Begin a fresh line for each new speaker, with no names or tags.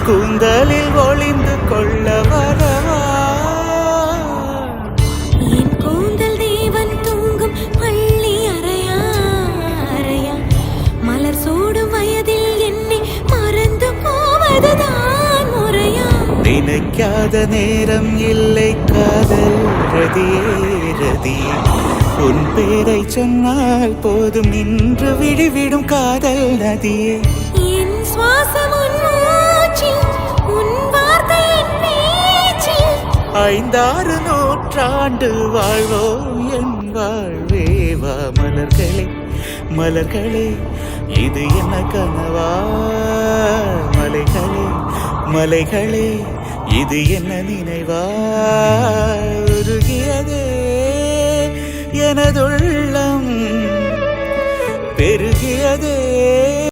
கூந்தலில் ஒளிந்து கொள்ள வரவா?
என் கூந்தல் தேவன் தூங்கும் பள்ளி அறையா அறையா, மலர் சூடும் வயதில் என்னை மறந்து போவதுதான் முறையா?
நினைக்காத நேரம் இல்லை காதல் ரதியே ரதியே, உன் பேரை சொன்னால் போதும் நின்று விழிவிடும் காதல் நதியே.
என் சுவாசம் உன் மூச்சில், உன் வார்த்தையின் பேச்சில்.
5-6 நூற்றாண்டு வாழ்வோம் என் வாழ்வேவா. மலர்களே மலர்களே, இது என்ன கனவா? மலைகளே மலைகளே, இது என்ன நினைவா? உருகியதே எனதுள்ளம், பெருகியதே